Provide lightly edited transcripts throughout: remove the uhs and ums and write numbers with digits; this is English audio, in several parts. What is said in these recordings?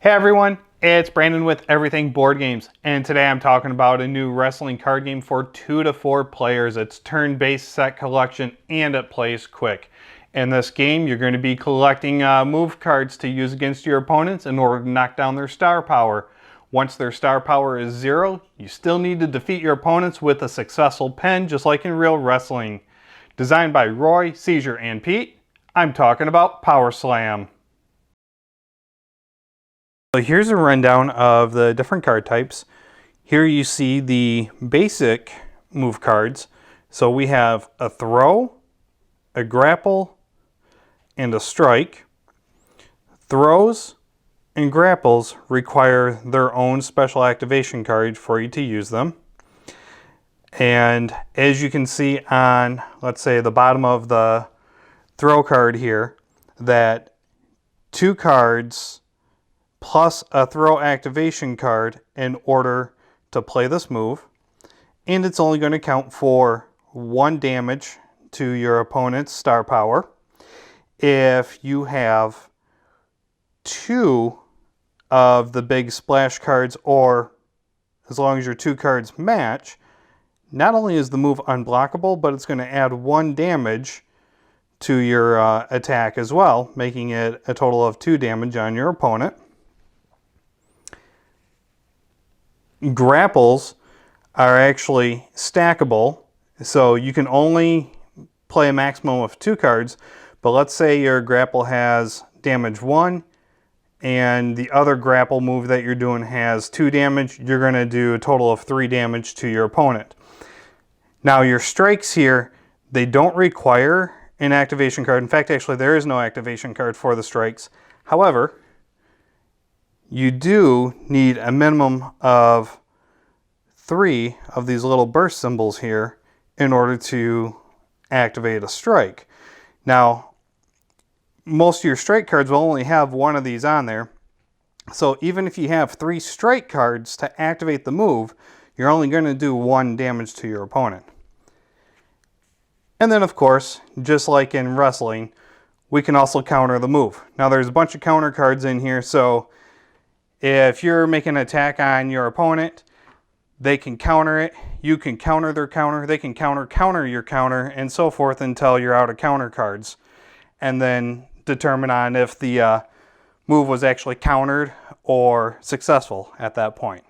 Hey everyone, it's Brandon with Everything Board Games, and today I'm talking about a new wrestling card game for 2 to 4 players. It's turn-based set collection and it plays quick. In this game, you're going to be collecting move cards to use against your opponents in order to knock down their star power. Once their star power is 0, you still need to defeat your opponents with a successful pin, just like in real wrestling. Designed by Roy, Seizure, and Pete, I'm talking about Power Slam. So here's a rundown of the different card types. Here you see the basic move cards. So we have a throw, a grapple, and a strike. Throws and grapples require their own special activation card for you to use them. And as you can see on, let's say, the bottom of the throw card here, that 2 cards plus a throw activation card in order to play this move, and it's only going to count for 1 damage to your opponent's star power. If you have 2 of the big splash cards, or as long as your 2 cards match, not only is the move unblockable, but it's going to add 1 damage to your attack as well, making it a total of 2 damage on your opponent. Grapples are actually stackable, so you can only play a maximum of 2 cards, but let's say your grapple has damage 1 and the other grapple move that you're doing has 2 damage, you're going to do a total of 3 damage to your opponent. Now your strikes here, they don't require an activation card. In fact, actually there is no activation card for the strikes. However, you do need a minimum of 3 of these little burst symbols here in order to activate a strike. Now, most of your strike cards will only have 1 of these on there. So even if you have 3 strike cards to activate the move, you're only going to do 1 damage to your opponent. And then, of course, just like in wrestling, we can also counter the move. Now, there's a bunch of counter cards in here, so if you're making an attack on your opponent, they can counter it, you can counter their counter, they can counter your counter, and so forth until you're out of counter cards. And then determine on if the move was actually countered or successful at that point.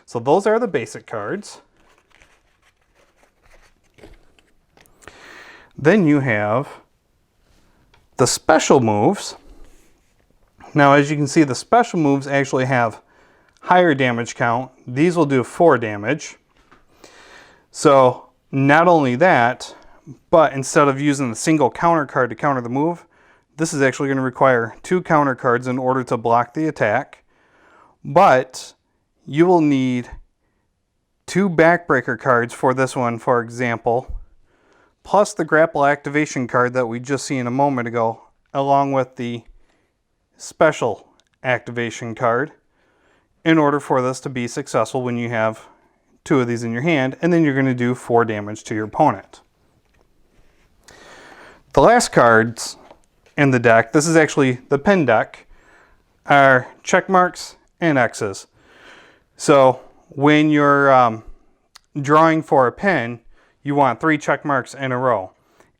So those are the basic cards. Then you have the special moves. Now, as you can see, the special moves actually have higher damage count. These will do 4 damage. So not only that, but instead of using the single counter card to counter the move, this is actually going to require 2 counter cards in order to block the attack. But you will need 2 backbreaker cards for this one, for example, plus the grapple activation card that we just seen a moment ago, along with the special activation card, in order for this to be successful when you have 2 of these in your hand, and then you're going to do 4 damage to your opponent. The last cards in the deck, this is actually the pin deck, are check marks and X's. So when you're drawing for a pin, you want 3 check marks in a row.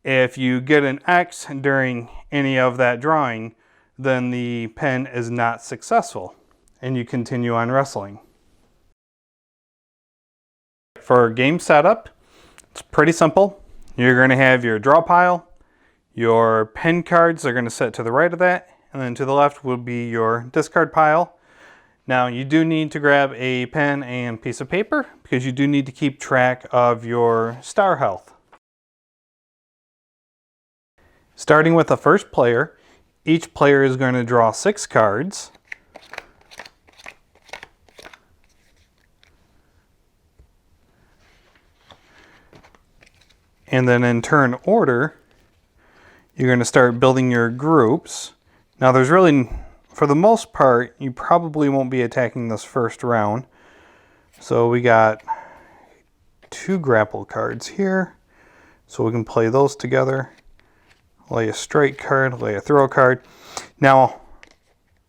If you get an X during any of that drawing, then the pin is not successful, and you continue on wrestling. For game setup, it's pretty simple. You're going to have your draw pile, your pin cards are going to sit to the right of that, and then to the left will be your discard pile. Now you do need to grab a pen and piece of paper because you do need to keep track of your star health. Starting with the first player, each player is going to draw 6 cards. And then in turn order, you're going to start building your groups. Now there's really, for the most part, you probably won't be attacking this first round. So we got 2 grapple cards here. So we can play those together. Lay a strike card, lay a throw card. Now,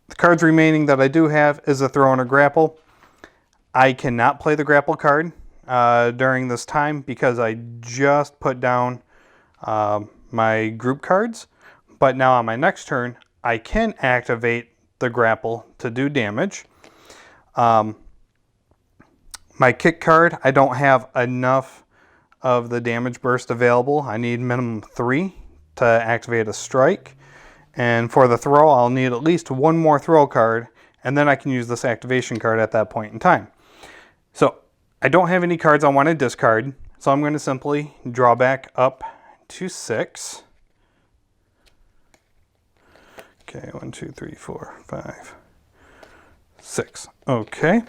The cards remaining that I do have is a throw and a grapple. I cannot play the grapple card during this time because I just put down my group cards. But now on my next turn, I can activate the grapple to do damage. My kick card, I don't have enough of the damage burst available. I need minimum 3 to activate a strike. And for the throw, I'll need at least 1 more throw card, and then I can use this activation card at that point in time. So I don't have any cards I want to discard, so I'm going to simply draw back up to 6. Okay, 1, 2, 3, 4, 5, 6. Okay.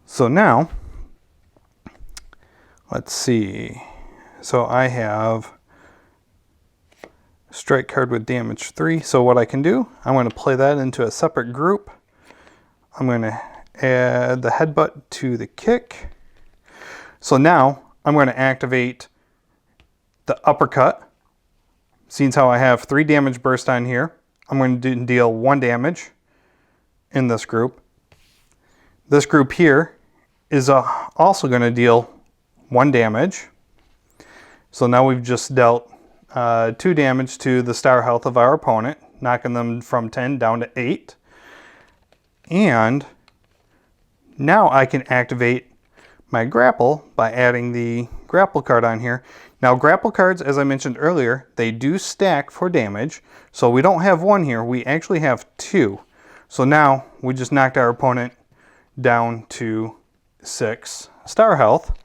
So now, let's see. So I have strike card with damage 3. So what I can do, I'm going to play that into a separate group. I'm going to add the headbutt to the kick. So now I'm going to activate the uppercut. Seeing how I have 3 damage burst on here, I'm going to deal 1 damage in this group. This group here is also going to deal 1 damage. So now we've just dealt 2 damage to the star health of our opponent, knocking them from 10 down to 8. And now I can activate my grapple by adding the grapple card on here. Now grapple cards, as I mentioned earlier, they do stack for damage. So we don't have 1 here, we actually have 2. So now we just knocked our opponent down to 6 star health.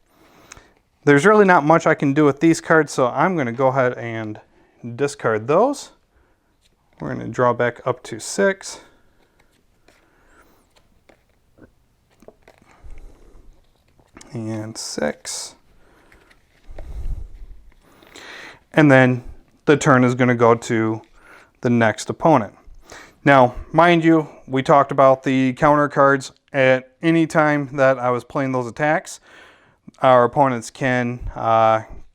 There's really not much I can do with these cards, so I'm going to go ahead and discard those. We're going to draw back up to 6. And 6. And then the turn is going to go to the next opponent. Now, mind you, we talked about the counter cards. At any time that I was playing those attacks, our opponents can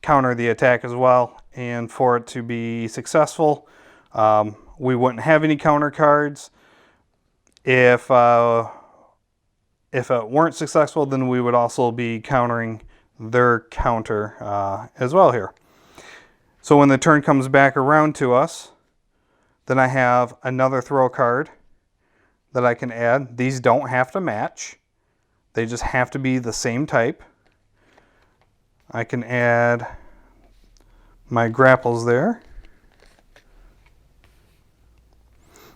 counter the attack as well, and for it to be successful, we wouldn't have any counter cards. If it weren't successful, then we would also be countering their counter as well here. So when the turn comes back around to us, then I have another throw card that I can add. These don't have to match. They just have to be the same type. I can add my grapples there.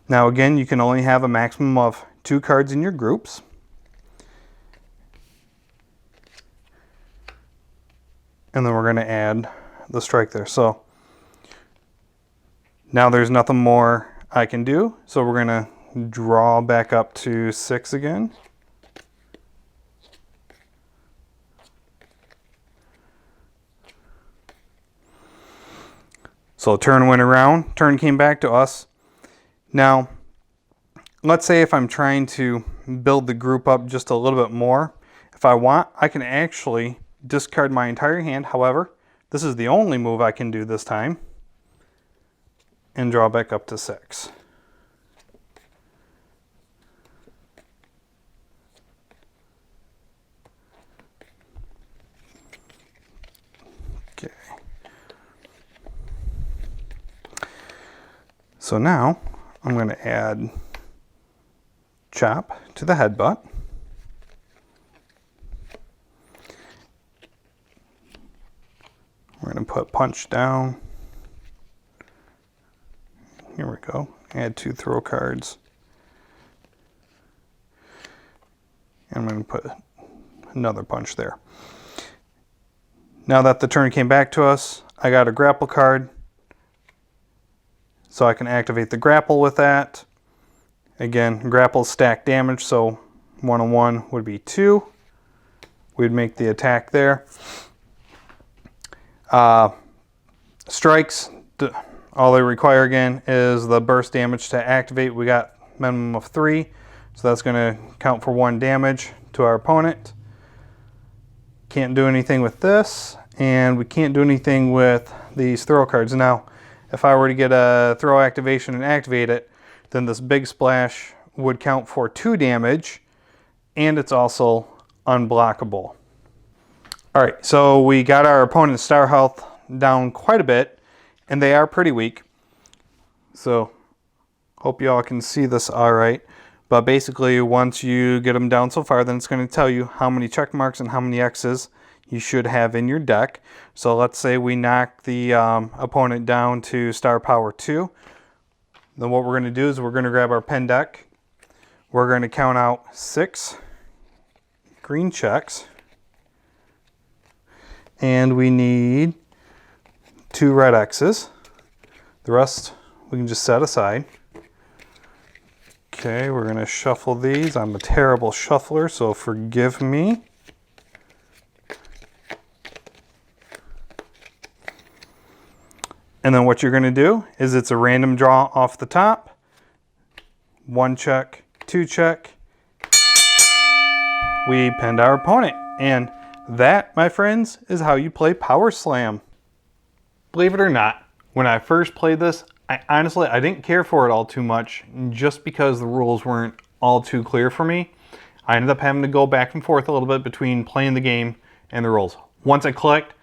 Now again, you can only have a maximum of 2 cards in your groups. And then we're going to add the strike there. So now there's nothing more I can do. So we're going to draw back up to 6 again. So turn went around, turn came back to us. Now, let's say if I'm trying to build the group up just a little bit more, if I want, I can actually discard my entire hand. However, this is the only move I can do this time, and draw back up to 6. Okay. So now I'm going to add chop to the headbutt. We're going to put punch down. Here we go. Add 2 throw cards. And I'm going to put another punch there. Now that the turn came back to us, I got a grapple card. So I can activate the grapple with that. Again, grapple stack damage, so 1 on 1 would be 2. We'd make the attack there. Strikes, all they require again is the burst damage to activate. We got minimum of 3, so that's going to count for 1 damage to our opponent. Can't do anything with this, and we can't do anything with these throw cards. Now, if I were to get a throw activation and activate it, then this big splash would count for 2 damage, and it's also unblockable. All right, so we got our opponent's star health down quite a bit, and they are pretty weak. So hope you all can see this all right. But basically, once you get them down so far, then it's going to tell you how many check marks and how many X's you should have in your deck. So let's say we knock the opponent down to star power 2. Then what we're going to do is we're going to grab our pen deck. We're going to count out 6 green checks. And we need 2 red X's. The rest we can just set aside. Okay, we're going to shuffle these. I'm a terrible shuffler, so forgive me. And then what you're going to do is it's a random draw off the top. 1 check, 2 check. We pinned our opponent. And that, my friends, is how you play Power Slam. Believe it or not, when I first played this, I didn't care for it all too much, just because the rules weren't all too clear for me. I ended up having to go back and forth a little bit between playing the game and the rules. Once I clicked,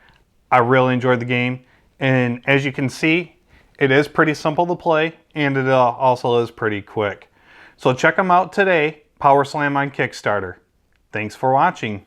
I really enjoyed the game. And as you can see, it is pretty simple to play, and it also is pretty quick. So check them out today, Power Slam on Kickstarter. Thanks for watching.